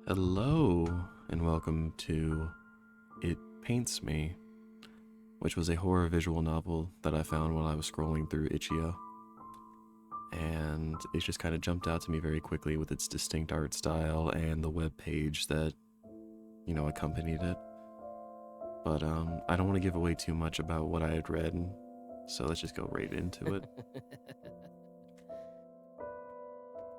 Hello, and welcome to It Paints Me, which was a horror visual novel that I found while I was scrolling through Itch.io. And it just kind of jumped out to me very quickly with its distinct art style and the web page that, accompanied it. But I don't want to give away too much about what I had read, so let's just go right into it.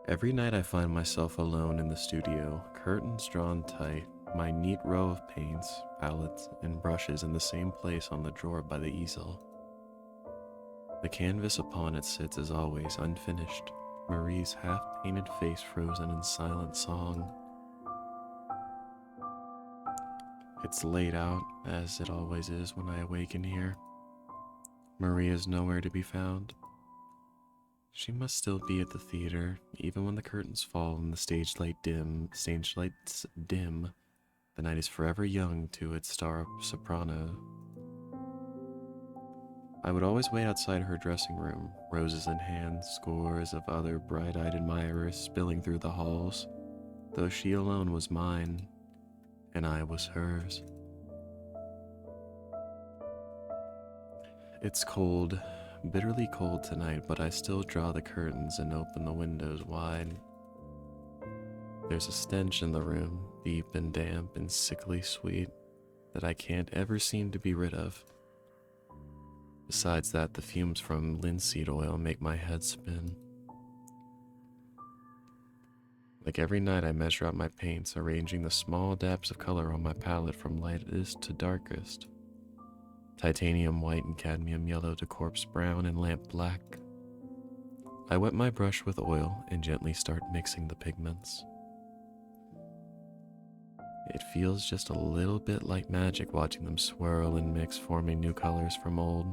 Every night I find myself alone in the studio, curtains drawn tight, my neat row of paints, palettes, and brushes in the same place on the drawer by the easel. The canvas upon it sits as always unfinished, Marie's half-painted face frozen in silent song. It's late out, as it always is when I awaken here. Marie is nowhere to be found. She must still be at the theater, even when the curtains fall and the stage lights dim. The night is forever young to its star soprano. I would always wait outside her dressing room, roses in hand, scores of other bright-eyed admirers spilling through the halls, though she alone was mine, and I was hers. It's cold, bitterly cold tonight, but I still draw the curtains and open the windows wide. There's a stench in the room, deep and damp and sickly sweet, that I can't ever seem to be rid of. Besides that, the fumes from linseed oil make my head spin. Like every night I measure out my paints, arranging the small dabs of color on my palette from lightest to darkest. Titanium white and cadmium yellow to corpse brown and lamp black. I wet my brush with oil and gently start mixing the pigments. It feels just a little bit like magic watching them swirl and mix, forming new colors from old.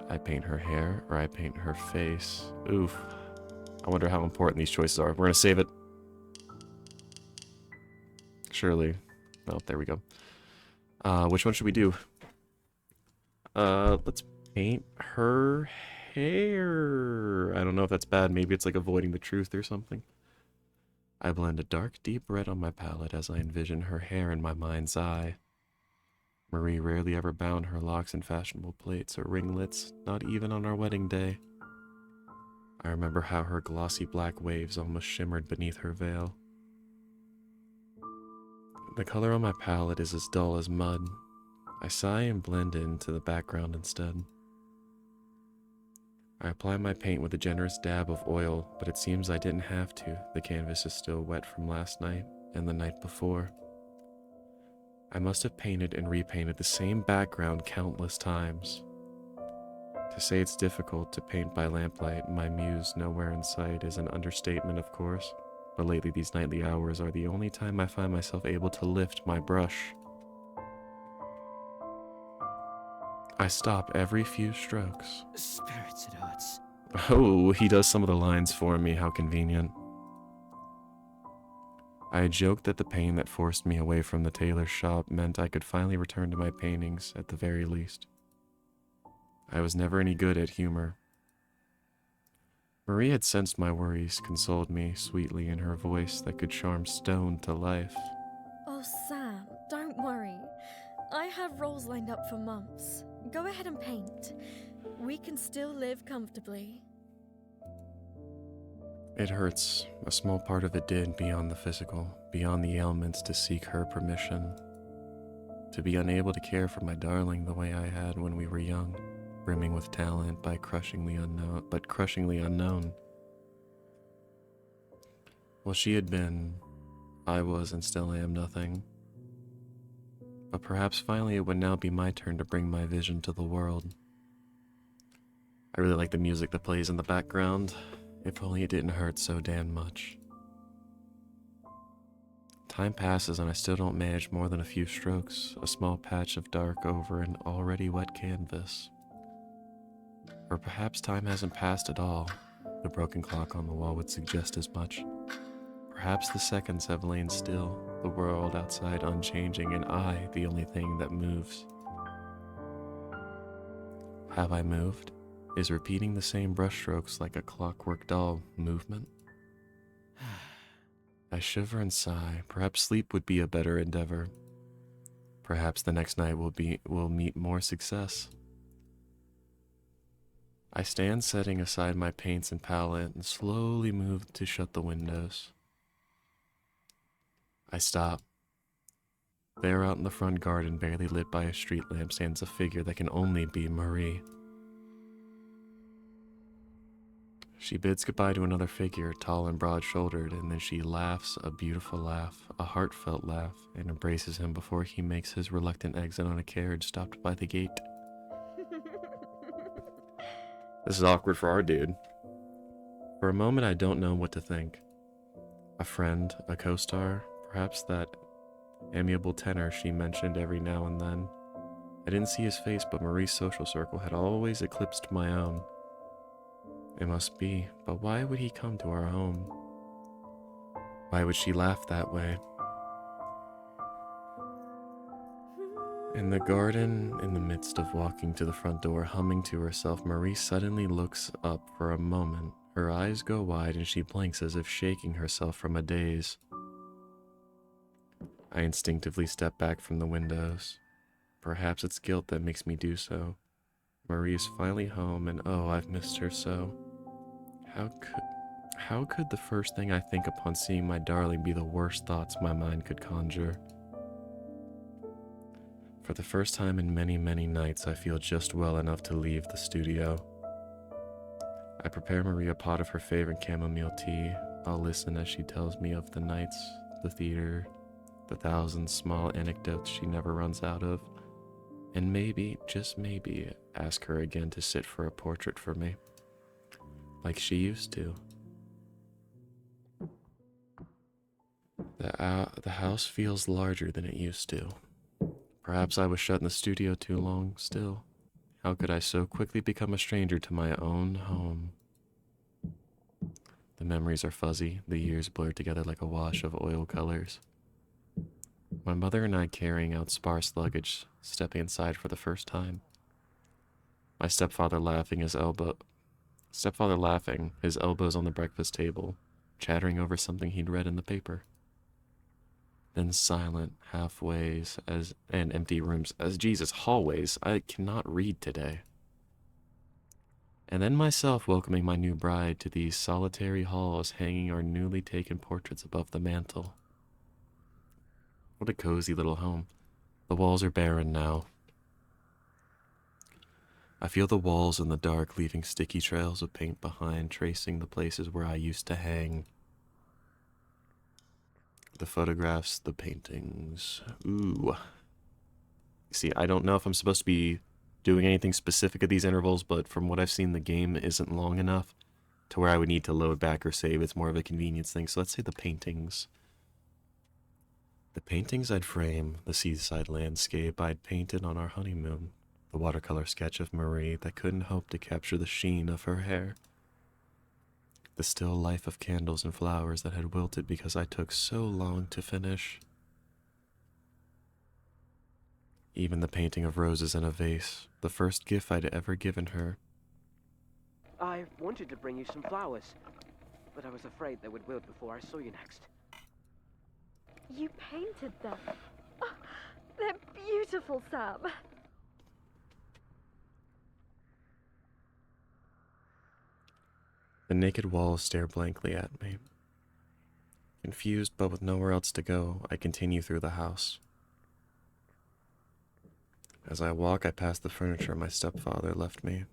I paint her hair, or I paint her face. Oof. I wonder how important these choices are. We're gonna save it. Surely. Oh, there we go. Which one should we do? Let's paint her hair. I don't know if that's bad. Maybe it's like avoiding the truth or something. I blend a dark, deep red on my palette as I envision her hair in my mind's eye. Marie rarely ever bound her locks in fashionable plaits or ringlets, not even on our wedding day. I remember how her glossy black waves almost shimmered beneath her veil. The color on my palette is as dull as mud. I sigh and blend into the background instead. I apply my paint with a generous dab of oil, but it seems I didn't have to. The canvas is still wet from last night and the night before. I must have painted and repainted the same background countless times. To say it's difficult to paint by lamplight, my muse nowhere in sight, is an understatement, of course. But lately these nightly hours are the only time I find myself able to lift my brush. I stop every few strokes. Spirits, it hurts. Oh, he does some of the lines for me, how convenient. I had joked that the pain that forced me away from the tailor's shop meant I could finally return to my paintings at the very least. I was never any good at humor. Marie had sensed my worries, consoled me sweetly in her voice that could charm stone to life. Oh, Sam, don't worry. I have roles lined up for months. Go ahead and paint. We can still live comfortably. It hurts. A small part of it did, beyond the physical, beyond the ailments, to seek her permission. To be unable to care for my darling the way I had when we were young, brimming with talent but crushingly unknown. Well, she had been, I was, and still am nothing. But perhaps finally it would now be my turn to bring my vision to the world. I really like the music that plays in the background. If only it didn't hurt so damn much. Time passes and I still don't manage more than a few strokes, a small patch of dark over an already wet canvas. Or perhaps time hasn't passed at all. The broken clock on the wall would suggest as much. Perhaps the seconds have lain still, the world outside unchanging, and I the only thing that moves. Have I moved? Is repeating the same brushstrokes like a clockwork doll movement? I shiver and sigh. Perhaps sleep would be a better endeavor. Perhaps the next night will meet more success. I stand setting aside my paints and palette and slowly move to shut the windows. I stop. There out in the front garden, barely lit by a street lamp, stands a figure that can only be Marie. She bids goodbye to another figure, tall and broad-shouldered, and then she laughs a beautiful laugh, a heartfelt laugh, and embraces him before he makes his reluctant exit on a carriage stopped by the gate. This is awkward for our dude. For a moment, I don't know what to think. A friend, a co-star, perhaps that amiable tenor she mentioned every now and then. I didn't see his face, but Marie's social circle had always eclipsed my own. It must be, but why would he come to our home? Why would she laugh that way? In the garden, in the midst of walking to the front door, humming to herself, Marie suddenly looks up for a moment. Her eyes go wide and she blinks as if shaking herself from a daze. I instinctively step back from the windows. Perhaps it's guilt that makes me do so. Marie is finally home, and oh, I've missed her so. How could the first thing I think upon seeing my darling be the worst thoughts my mind could conjure? For the first time in many, many nights, I feel just well enough to leave the studio. I prepare Marie a pot of her favorite chamomile tea. I'll listen as she tells me of the nights, the theater, the thousand small anecdotes she never runs out of, and maybe, just maybe, ask her again to sit for a portrait for me, like she used to. The house feels larger than it used to. Perhaps I was shut in the studio too long still. How could I so quickly become a stranger to my own home? The memories are fuzzy, the years blur together like a wash of oil colors. My mother and I carrying out sparse luggage, stepping inside for the first time. My stepfather laughing, his elbows on the breakfast table, chattering over something he'd read in the paper. Then silent halfways and empty rooms as Jesus hallways. I cannot read today. And then myself welcoming my new bride to these solitary halls, hanging our newly taken portraits above the mantel. What a cozy little home. The walls are barren now. I feel the walls in the dark, leaving sticky trails of paint behind, tracing the places where I used to hang. The photographs, the paintings. Ooh. See, I don't know if I'm supposed to be doing anything specific at these intervals, but from what I've seen, the game isn't long enough to where I would need to load back or save. It's more of a convenience thing. So let's say the paintings. The paintings I'd frame, the seaside landscape I'd painted on our honeymoon, the watercolor sketch of Marie that couldn't hope to capture the sheen of her hair, the still life of candles and flowers that had wilted because I took so long to finish. Even the painting of roses in a vase, the first gift I'd ever given her. I wanted to bring you some flowers, but I was afraid they would wilt before I saw you next. You painted them. Oh, they're beautiful, Sam. The naked walls stare blankly at me. Confused but with nowhere else to go, I continue through the house. As I walk, I pass the furniture my stepfather left me.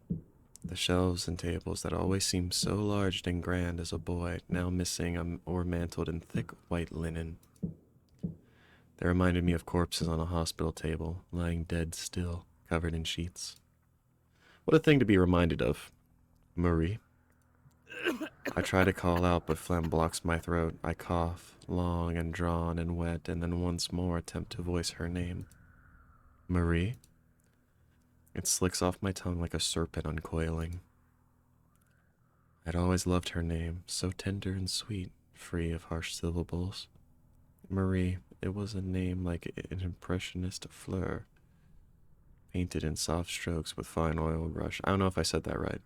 The shelves and tables that always seemed so large and grand as a boy, now missing or mantled in thick white linen. They reminded me of corpses on a hospital table, lying dead still, covered in sheets. What a thing to be reminded of. Marie. I try to call out, but phlegm blocks my throat. I cough, long and drawn and wet, and then once more attempt to voice her name. Marie? It slicks off my tongue like a serpent uncoiling. I'd always loved her name, so tender and sweet, free of harsh syllables. Marie, it was a name like an impressionist fleur, painted in soft strokes with fine oil brush. I don't know if I said that right.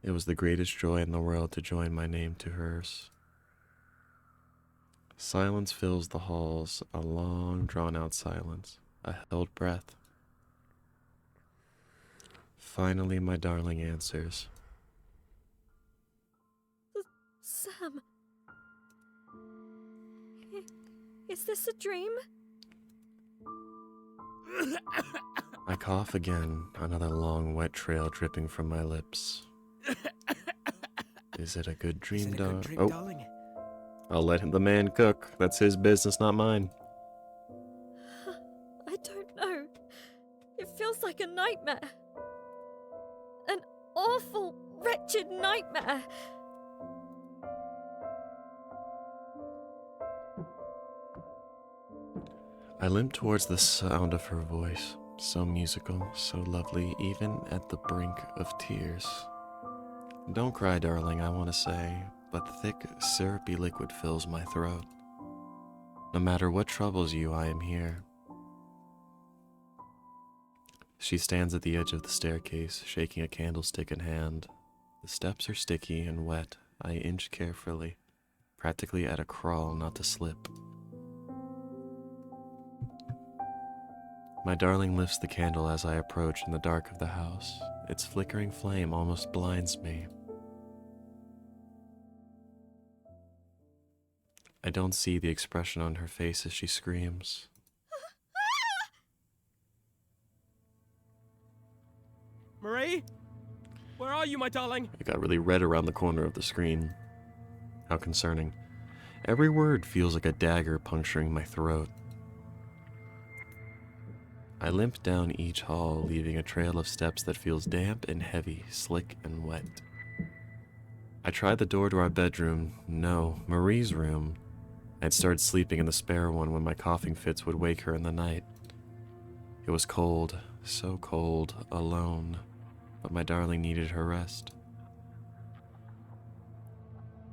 It was the greatest joy in the world to join my name to hers. Silence fills the halls, a long, drawn-out silence, a held breath. Finally, my darling answers. Sam. Is this a dream? I cough again, another long, wet trail dripping from my lips. Is it a good dream, darling? I'll let the man cook. That's his business, not mine. I don't know. It feels like a nightmare. An awful, wretched nightmare. I limp towards the sound of her voice, so musical, so lovely, even at the brink of tears. Don't cry, darling, I want to say, but thick, syrupy liquid fills my throat. No matter what troubles you, I am here. She stands at the edge of the staircase, shaking a candlestick in hand. The steps are sticky and wet. I inch carefully, practically at a crawl not to slip. My darling lifts the candle as I approach in the dark of the house. Its flickering flame almost blinds me. I don't see the expression on her face as she screams. Marie? Where are you, my darling? It got really red around the corner of the screen. How concerning. Every word feels like a dagger puncturing my throat. I limp down each hall, leaving a trail of steps that feels damp and heavy, slick and wet. I tried the door to our bedroom. No, Marie's room. I'd started sleeping in the spare one when my coughing fits would wake her in the night. It was cold, so cold, alone, but my darling needed her rest.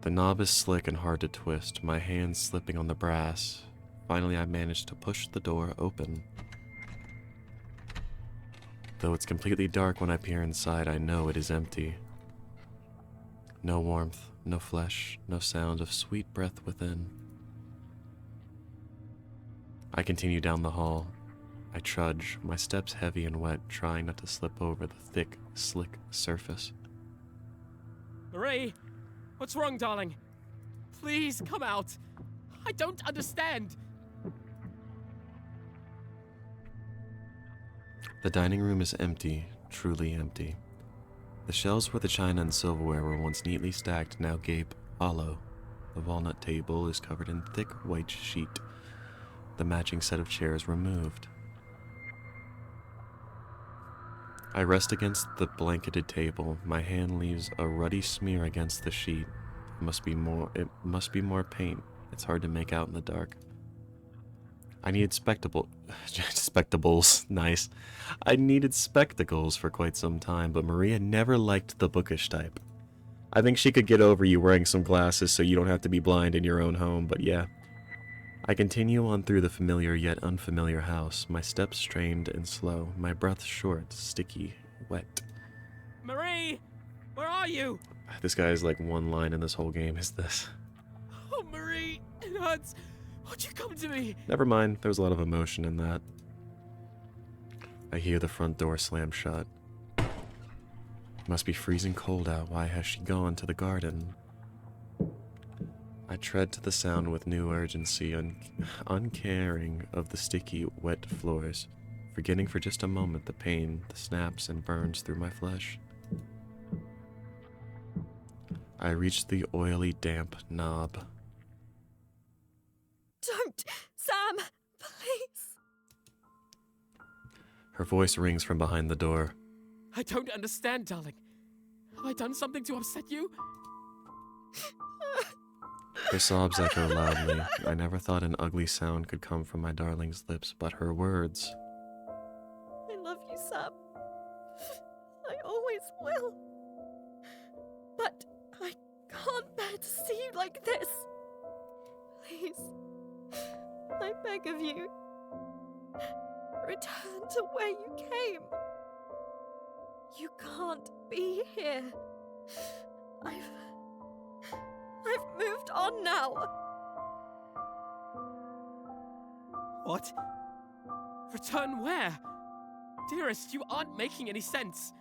The knob is slick and hard to twist, my hands slipping on the brass. Finally, I managed to push the door open. Though it's completely dark when I peer inside, I know it is empty. No warmth, no flesh, no sound of sweet breath within. I continue down the hall. I trudge, my steps heavy and wet, trying not to slip over the thick, slick surface. Marie? What's wrong, darling? Please, come out. I don't understand. The dining room is empty, truly empty. The shelves where the china and silverware were once neatly stacked now gape hollow. The walnut table is covered in thick white sheet. The matching set of chairs removed. I rest against the blanketed table. My hand leaves a ruddy smear against the sheet. It must be more paint. It's hard to make out in the dark. I needed spectacles, nice. I needed spectacles for quite some time, but Maria never liked the bookish type. I think she could get over you wearing some glasses so you don't have to be blind in your own home, but yeah. I continue on through the familiar yet unfamiliar house, my steps strained and slow, my breath short, sticky, wet. Marie! Where are you? This guy has like one line in this whole game, is this? Oh, Marie! It hurts! Won't you come to me? Never mind, there's a lot of emotion in that. I hear the front door slam shut. It must be freezing cold out. Why has she gone to the garden? I tread to the sound with new urgency, uncaring of the sticky, wet floors, forgetting for just a moment the pain that snaps and burns through my flesh. I reach the oily, damp knob. Don't! Sam! Please! Her voice rings from behind the door. I don't understand, darling. Have I done something to upset you? Her sobs echo loudly. I never thought an ugly sound could come from my darling's lips, but her words. I love you, Sam. I always will. But I can't bear to see you like this. Please, I beg of you, return to where you came. You can't be here. I've moved on now. What? Return where? Dearest, you aren't making any sense.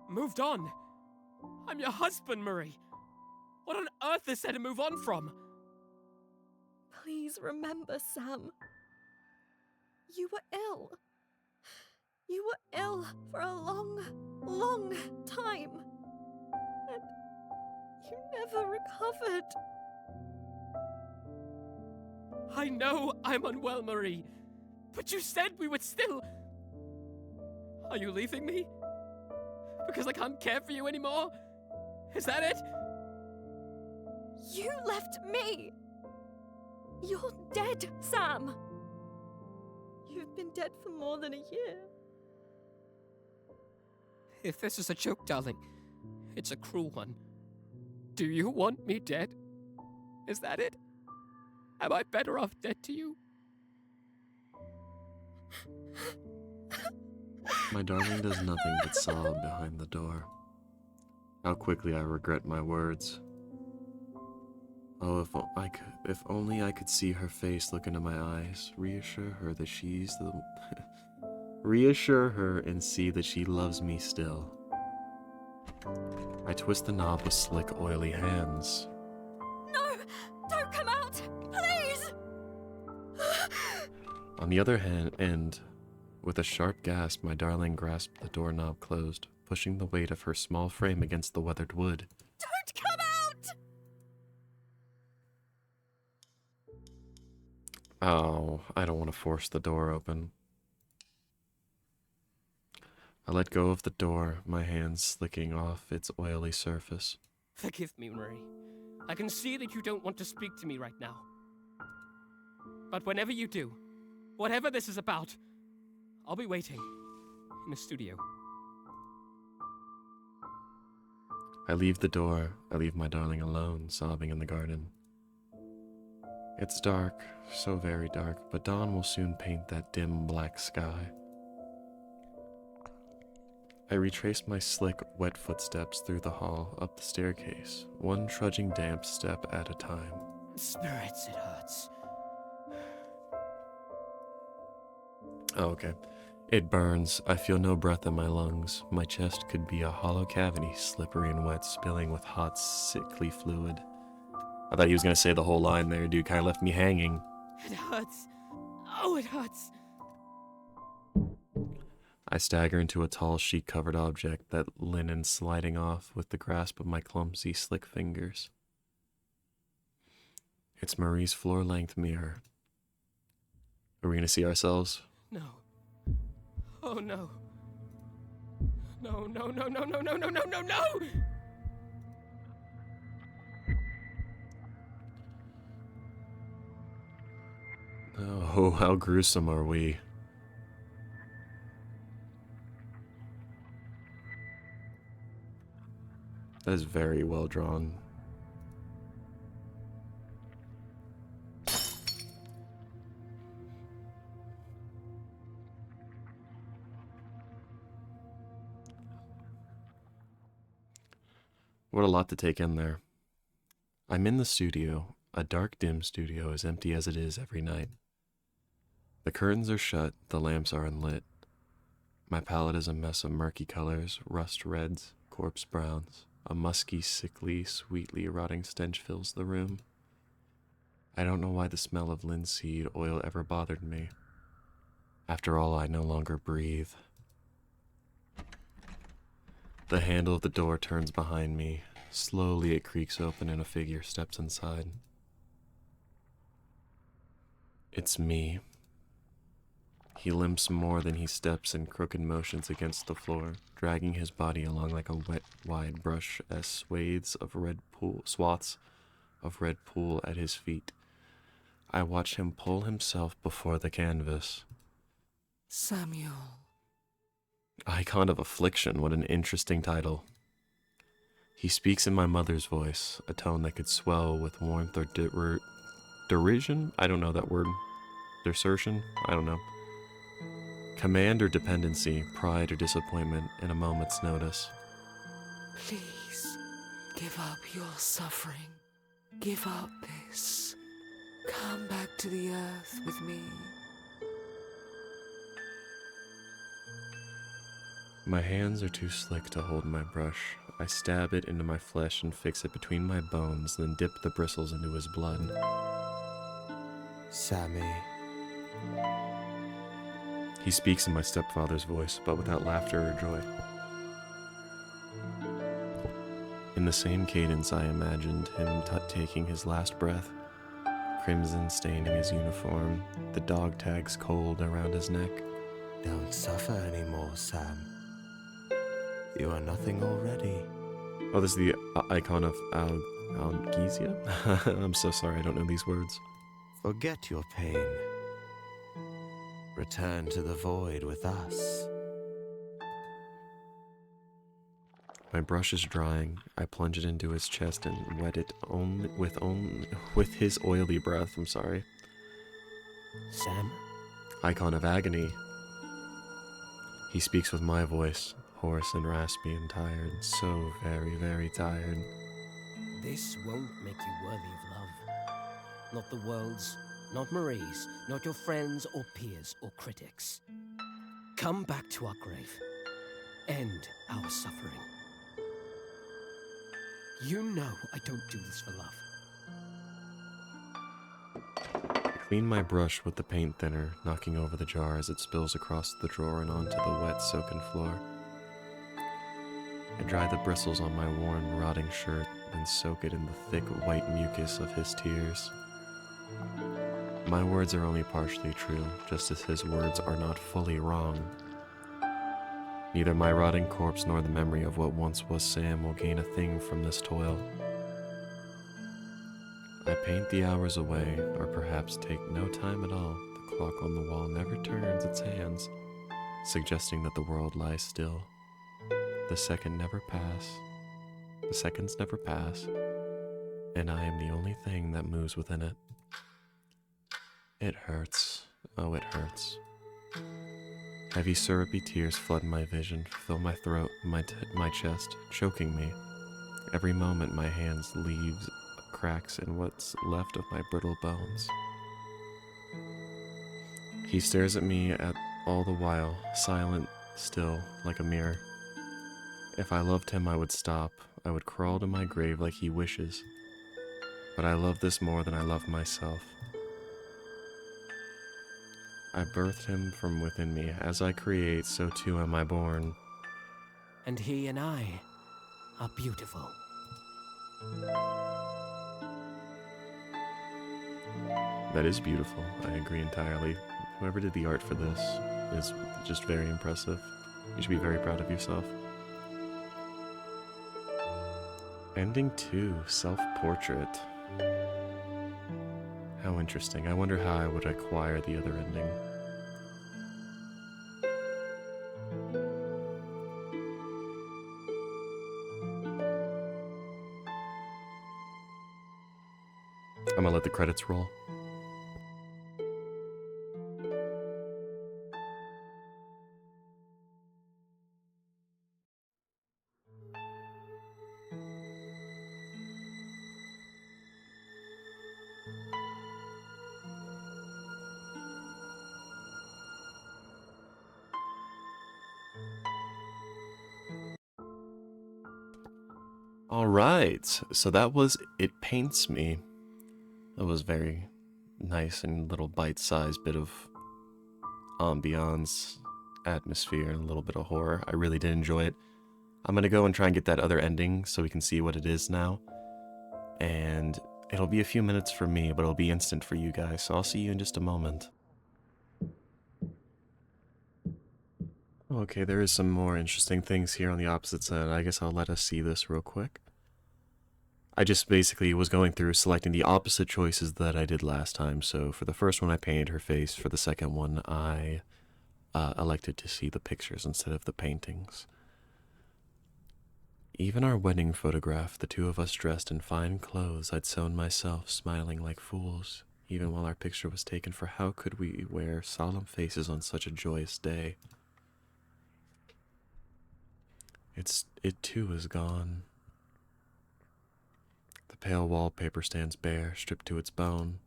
Moved on. I'm your husband, Marie. What on earth is there to move on from? Please remember, Sam. You were ill. You were ill for a long, long time. And you never recovered. I know I'm unwell, Marie. But you said we would still... Are you leaving me? Because I can't care for you anymore? Is that it? You left me. You're dead, Sam. You've been dead for more than a year. If this is a joke, darling, it's a cruel one. Do you want me dead? Is that it? Am I better off dead to you? My darling does nothing but sob behind the door. How quickly I regret my words. Oh, if only I could see her face look into my eyes, reassure her that she's the... reassure her and see that she loves me still. I twist the knob with slick, oily hands. No! Don't come out! Please! On the other hand, with a sharp gasp, my darling grasped the doorknob closed, pushing the weight of her small frame against the weathered wood. Don't come out! Oh, I don't want to force the door open. I let go of the door, my hands slicking off its oily surface. Forgive me, Marie. I can see that you don't want to speak to me right now. But whenever you do, whatever this is about, I'll be waiting in the studio. I leave the door. I leave my darling alone, sobbing in the garden. It's dark, so very dark, but dawn will soon paint that dim black sky. I retrace my slick, wet footsteps through the hall, up the staircase, one trudging damp step at a time. Spirits, it hurts. Oh, okay. It burns. I feel no breath in my lungs. My chest could be a hollow cavity, slippery and wet, spilling with hot, sickly fluid. I thought he was going to say the whole line there, dude. Kind of left me hanging. It hurts. Oh, it hurts. I stagger into a tall sheet-covered object, that linen sliding off with the grasp of my clumsy, slick fingers. It's Marie's floor-length mirror. Are we going to see ourselves? No. Oh, no. No, no, no, no, no, no, no, no, no, no! Oh, how gruesome are we? That is very well drawn. What a lot to take in there. I'm in the studio, a dark, dim studio as empty as it is every night. The curtains are shut, the lamps are unlit. My palette is a mess of murky colors, rust reds, corpse browns. A musky, sickly, sweetly rotting stench fills the room. I don't know why the smell of linseed oil ever bothered me. After all, I no longer breathe. The handle of the door turns behind me. Slowly it creaks open and a figure steps inside. It's me. He limps more than he steps in crooked motions against the floor, dragging his body along like a wet, wide brush as swaths of swaths of red pool at his feet. I watch him pull himself before the canvas. Samuel. Icon of Affliction, what an interesting title. He speaks in my mother's voice, a tone that could swell with warmth or derision? I don't know that word. Desertion? I don't know. Command or dependency, pride or disappointment in a moment's notice. Please, give up your suffering. Give up this. Come back to the earth with me. My hands are too slick to hold my brush. I stab it into my flesh and fix it between my bones, then dip the bristles into his blood. Sammy. He speaks in my stepfather's voice, but without laughter or joy. In the same cadence, I imagined him taking his last breath, crimson staining his uniform, the dog tags cold around his neck. Don't suffer anymore, Sam. You are nothing already. Oh, this is the icon of Algesia? I'm so sorry, I don't know these words. Forget your pain. Return to the void with us. My brush is drying. I plunge it into his chest and wet it with his oily breath. I'm sorry. Sam? Icon of agony. He speaks with my voice, hoarse and raspy and tired, so very, very tired. This won't make you worthy of love. Not the world's, not Marie's, not your friends or peers or critics. Come back to our grave. End our suffering. You know I don't do this for love. I clean my brush with the paint thinner, knocking over the jar as it spills across the drawer and onto the wet, soaken floor. I dry the bristles on my worn, rotting shirt, then soak it in the thick, white mucus of his tears. My words are only partially true, just as his words are not fully wrong. Neither my rotting corpse nor the memory of what once was Sam will gain a thing from this toil. I paint the hours away, or perhaps take no time at all. The clock on the wall never turns its hands, suggesting that the world lies still. The seconds never pass, and I am the only thing that moves within it. It hurts. Oh, it hurts. Heavy syrupy tears flood my vision, fill my throat, my chest, choking me. Every moment my hands leaves cracks in what's left of my brittle bones. He stares at me all the while, silent, still, like a mirror. If I loved him, I would stop. I would crawl to my grave like he wishes. But I love this more than I love myself. I birthed him from within me. As I create, so too am I born. And he and I are beautiful. That is beautiful. I agree entirely. Whoever did the art for this is just very impressive. You should be very proud of yourself. Ending 2, self-portrait. How interesting. I wonder how I would acquire the other ending. I'm gonna let the credits roll. Alright, so that was It Paints Me. That was very nice and little bite-sized bit of ambiance, atmosphere, and a little bit of horror. I really did enjoy it. I'm gonna go and try and get that other ending so we can see what it is now. And it'll be a few minutes for me, but it'll be instant for you guys, so I'll see you in just a moment. Okay, there is some more interesting things here on the opposite side. I guess I'll let us see this real quick. I just basically was going through selecting the opposite choices that I did last time. So for the first one, I painted her face. For the second one, I elected to see the pictures instead of the paintings. Even our wedding photograph, the two of us dressed in fine clothes, I'd sewn myself, smiling like fools, even while our picture was taken, for how could we wear solemn faces on such a joyous day? It too is gone. The pale wallpaper stands bare, stripped to its bone.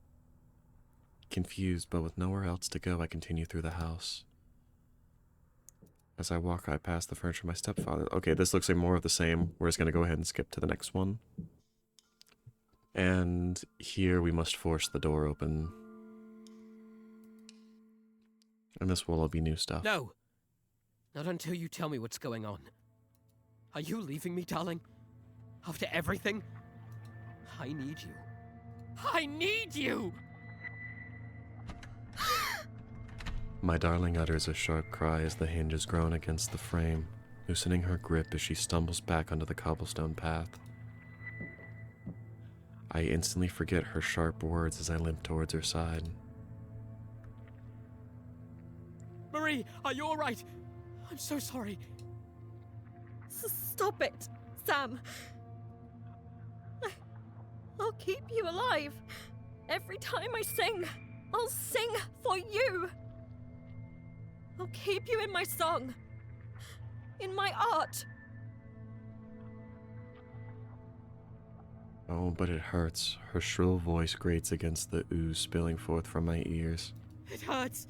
Confused, but with nowhere else to go, I continue through the house. As I walk, I pass the furniture of my stepfather. Okay, this looks like more of the same. We're just going to go ahead and skip to the next one. And here we must force the door open. And this will all be new stuff. No! Not until you tell me what's going on. Are you leaving me, darling? After everything? I need you. I need you! My darling utters a sharp cry as the hinges groan against the frame, loosening her grip as she stumbles back onto the cobblestone path. I instantly forget her sharp words as I limp towards her side. Marie, are you alright? I'm so sorry. Stop it, Sam. I'll keep you alive. Every time I sing, I'll sing for you. I'll keep you in my song, in my art. Oh, but it hurts. Her shrill voice grates against the ooze spilling forth from my ears. It hurts!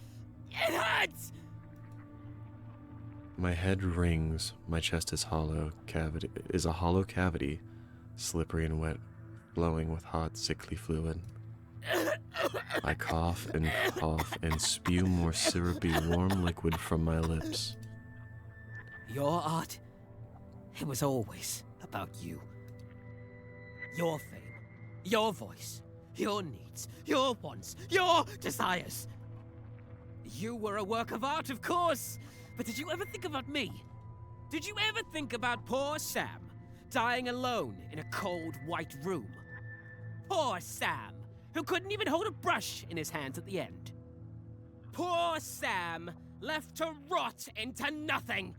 It hurts! My head rings, my chest is a hollow cavity, slippery and wet, flowing with hot, sickly fluid. I cough and spew more syrupy, warm liquid from my lips. Your art, it was always about you. Your fame, your voice, your needs, your wants, your desires. You were a work of art, of course, but did you ever think about me? Did you ever think about poor Sam, dying alone in a cold, white room? Poor Sam, who couldn't even hold a brush in his hands at the end. Poor Sam, left to rot into nothing.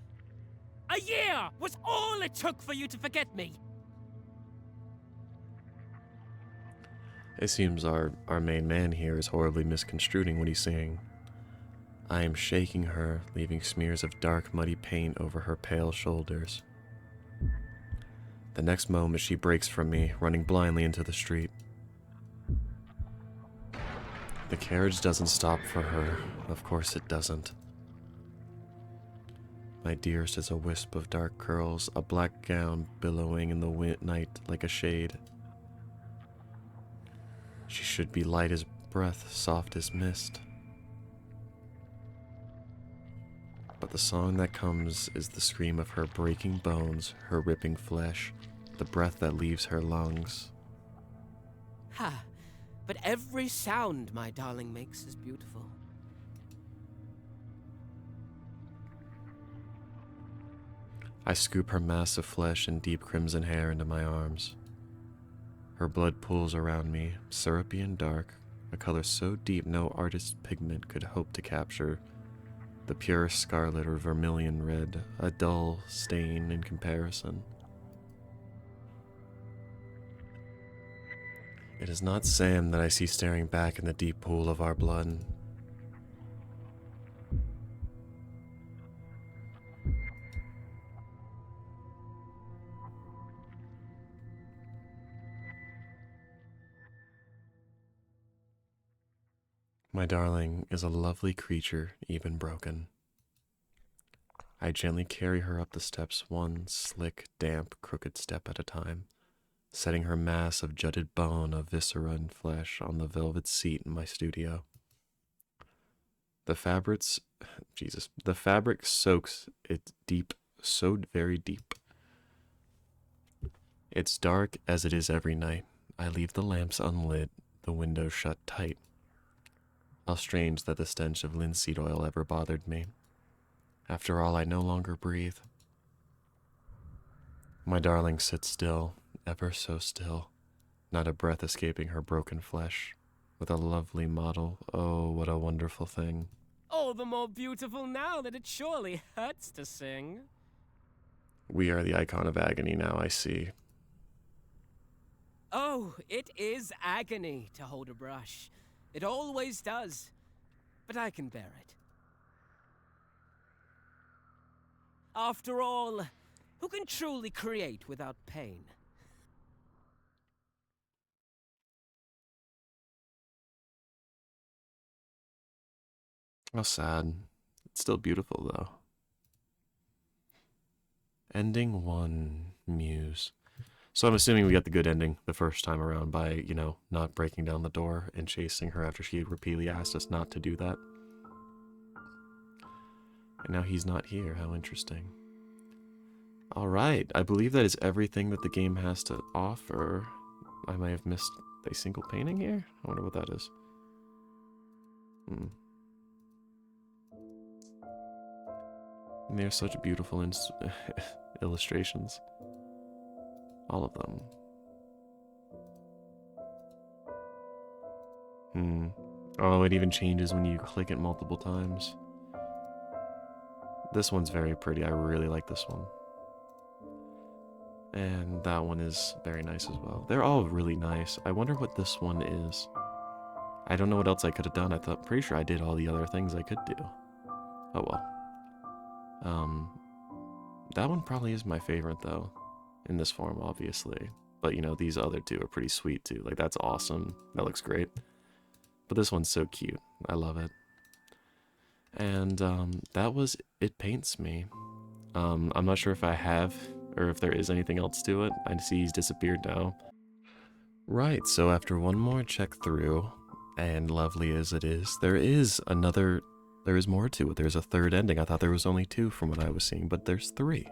A year was all it took for you to forget me. It seems our main man here is horribly misconstruing what he's saying. I am shaking her, leaving smears of dark, muddy paint over her pale shoulders. The next moment she breaks from me, running blindly into the street. The carriage doesn't stop for her. Of course it doesn't. My dearest is a wisp of dark curls, a black gown billowing in the night like a shade. She should be light as breath, soft as mist. But the song that comes is the scream of her breaking bones, her ripping flesh, the breath that leaves her lungs. Ha! But every sound my darling makes is beautiful. I scoop her mass of flesh and deep crimson hair into my arms. Her blood pools around me, syrupy and dark, a color so deep no artist's pigment could hope to capture. The pure scarlet or vermilion red, a dull stain in comparison. It is not Sam that I see staring back in the deep pool of our blood. My darling is a lovely creature, even broken. I gently carry her up the steps one slick, damp, crooked step at a time, setting her mass of jutted bone, of viscera and flesh on the velvet seat in my studio. The fabric soaks it deep, so very deep. It's dark as it is every night. I leave the lamps unlit, the windows shut tight. How strange that the stench of linseed oil ever bothered me. After all, I no longer breathe. My darling sits still, ever so still, not a breath escaping her broken flesh, with a lovely model. Oh, what a wonderful thing. All the more beautiful now that it surely hurts to sing. We are the icon of agony now, I see. Oh, it is agony to hold a brush. It always does. But I can bear it. After all, who can truly create without pain? How sad. It's still beautiful, though. Ending 1, Muse. So I'm assuming we got the good ending the first time around by, you know, not breaking down the door and chasing her after she had repeatedly asked us not to do that. And now he's not here. How interesting. Alright, I believe that is everything that the game has to offer. I may have missed a single painting here? I wonder what that is. And they're such beautiful illustrations. All of them. Oh, it even changes when you click it multiple times. This one's very pretty. I really like this one. And that one is very nice as well. They're all really nice. I wonder what this one is. I don't know what else I could have done. Pretty sure I did all the other things I could do. Oh well. That one probably is my favorite though. In this form, obviously. But you know, these other two are pretty sweet too. Like, that's awesome. That looks great. But this one's so cute. I love it. And that was It Paints Me. I'm not sure if I have, or if there is anything else to it. I see he's disappeared now. Right, so after one more check through, and lovely as it is, there is more to it. There's a third ending. I thought there was only 2 from what I was seeing, but there's 3.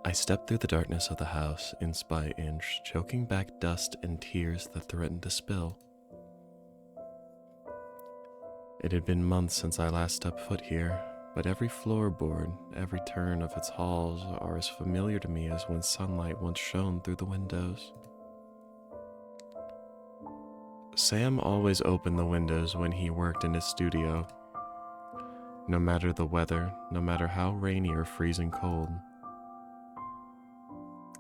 I stepped through the darkness of the house, inch by inch, choking back dust and tears that threatened to spill. It had been months since I last stepped foot here, but every floorboard, every turn of its halls are as familiar to me as when sunlight once shone through the windows. Sam always opened the windows when he worked in his studio. No matter the weather, no matter how rainy or freezing cold.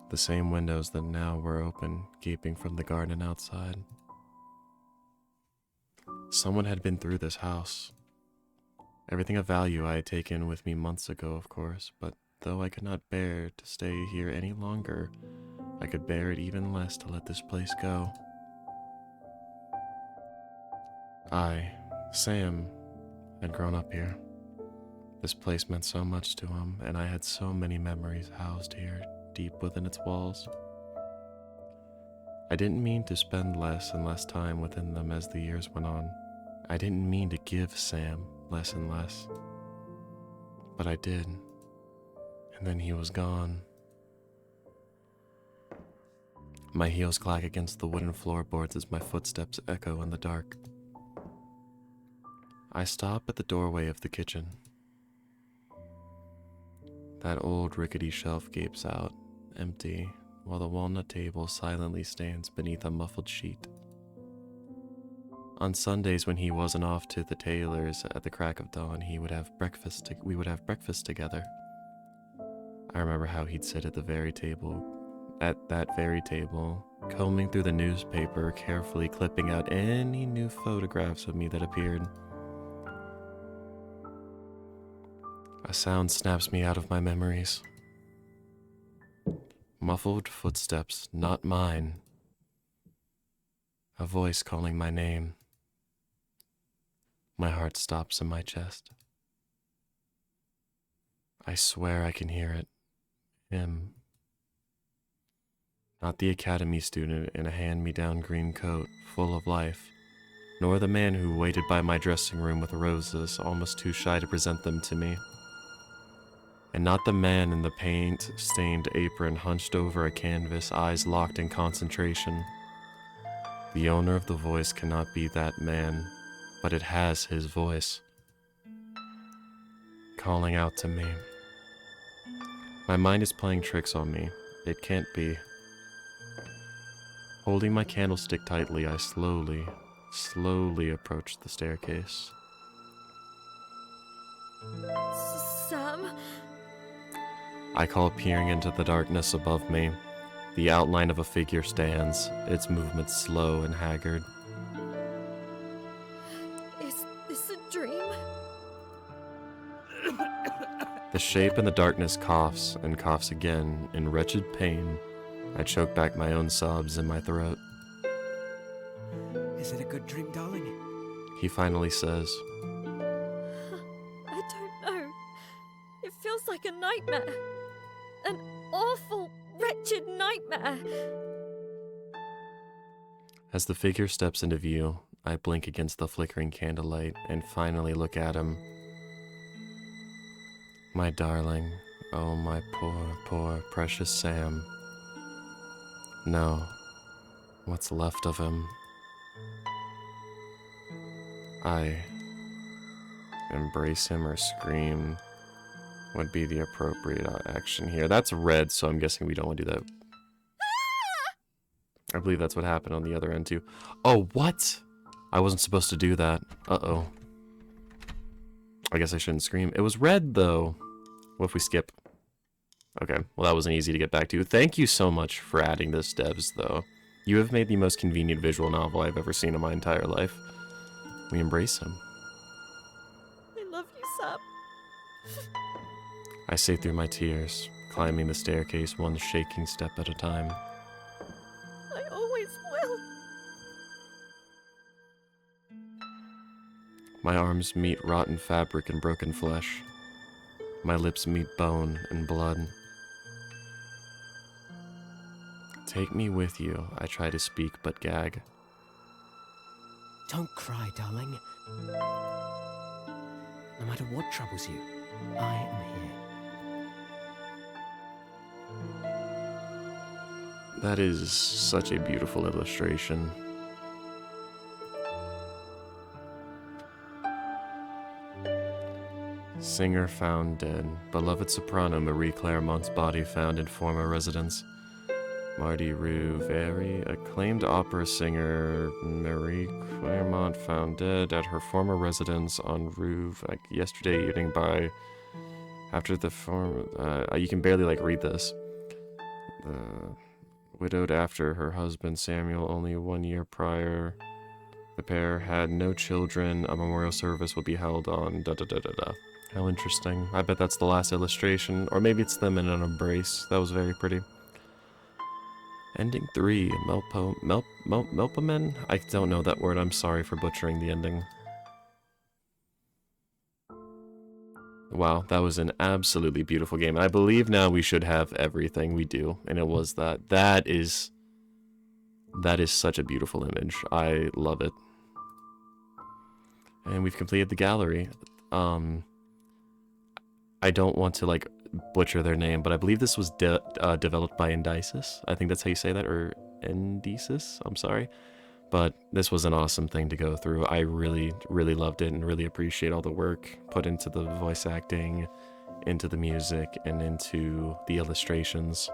The same windows that now were open, gaping from the garden outside. Someone had been through this house. Everything of value I had taken with me months ago, of course, but though I could not bear to stay here any longer, I could bear it even less to let this place go. I, Sam, had grown up here. This place meant so much to him, and I had so many memories housed here, deep within its walls. I didn't mean to spend less and less time within them as the years went on. I didn't mean to give Sam less and less. But I did. And then he was gone. My heels clack against the wooden floorboards as my footsteps echo in the dark. I stop at the doorway of the kitchen. That old rickety shelf gapes out, empty, while the walnut table silently stands beneath a muffled sheet. On Sundays when he wasn't off to the tailor's at the crack of dawn, we would have breakfast together. I remember how he'd sit at that very table, combing through the newspaper, carefully clipping out any new photographs of me that appeared. A sound snaps me out of my memories. Muffled footsteps, not mine. A voice calling my name. My heart stops in my chest. I swear I can hear it. Him. Not the academy student in a hand-me-down green coat, full of life, nor the man who waited by my dressing room with roses, almost too shy to present them to me. And not the man in the paint-stained apron hunched over a canvas, eyes locked in concentration. The owner of the voice cannot be that man, but it has his voice, calling out to me. My mind is playing tricks on me. It can't be. Holding my candlestick tightly, I slowly approach the staircase. Sam? I call, peering into the darkness above me. The outline of a figure stands, its movement slow and haggard. Is this a dream? The shape in the darkness coughs and coughs again. In wretched pain, I choke back my own sobs in my throat. Is it a good dream, darling? He finally says, I don't know. It feels like a nightmare. an awful, wretched nightmare. As the figure steps into view, I blink against the flickering candlelight and finally look at him. My darling, oh my poor, poor, precious Sam. No, what's left of him. I embrace him or scream would be the appropriate action here. That's red, so I'm guessing we don't want to do that. I believe that's what happened on the other end too. Oh, what? I wasn't supposed to do that. Uh-oh. I guess I shouldn't scream. It was red, though. What if we skip? Okay, well that wasn't easy to get back to. Thank you so much for adding this, Devs, though. You have made the most convenient visual novel I've ever seen in my entire life. We embrace him. I love you, Sam. I say through my tears, climbing the staircase one shaking step at a time. I always will. My arms meet rotten fabric and broken flesh. My lips meet bone and blood. Take me with you, I try to speak but gag. Don't cry, darling. No matter what troubles you, I am here. That is such a beautiful illustration. Singer found dead. Beloved soprano Marie Claremont's body found in former residence. Marty Ruveri, acclaimed opera singer Marie Claremont found dead at her former residence on yesterday evening by... After the form... you can barely, read this. Widowed after her husband Samuel only 1 year prior. The pair had no children. A memorial service will be held on da-da-da-da-da. How interesting. I bet that's the last illustration. Or maybe it's them in an embrace. That was very pretty. Ending 3. Melpomen? I don't know that word. I'm sorry for butchering the ending. Wow, that was an absolutely beautiful game. I believe now we should have everything we do. And it was that. That is such a beautiful image. I love it. And we've completed the gallery. I don't want to butcher their name, but I believe this was developed by Indices. I think that's how you say that, or Indices. I'm sorry, but this was an awesome thing to go through. I really, really loved it and really appreciate all the work put into the voice acting, into the music, and into the illustrations.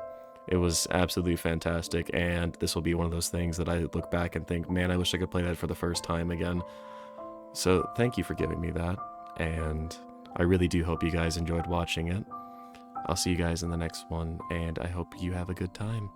It was absolutely fantastic, and this will be one of those things that I look back and think, man, I wish I could play that for the first time again. So thank you for giving me that, and I really do hope you guys enjoyed watching it. I'll see you guys in the next one, and I hope you have a good time.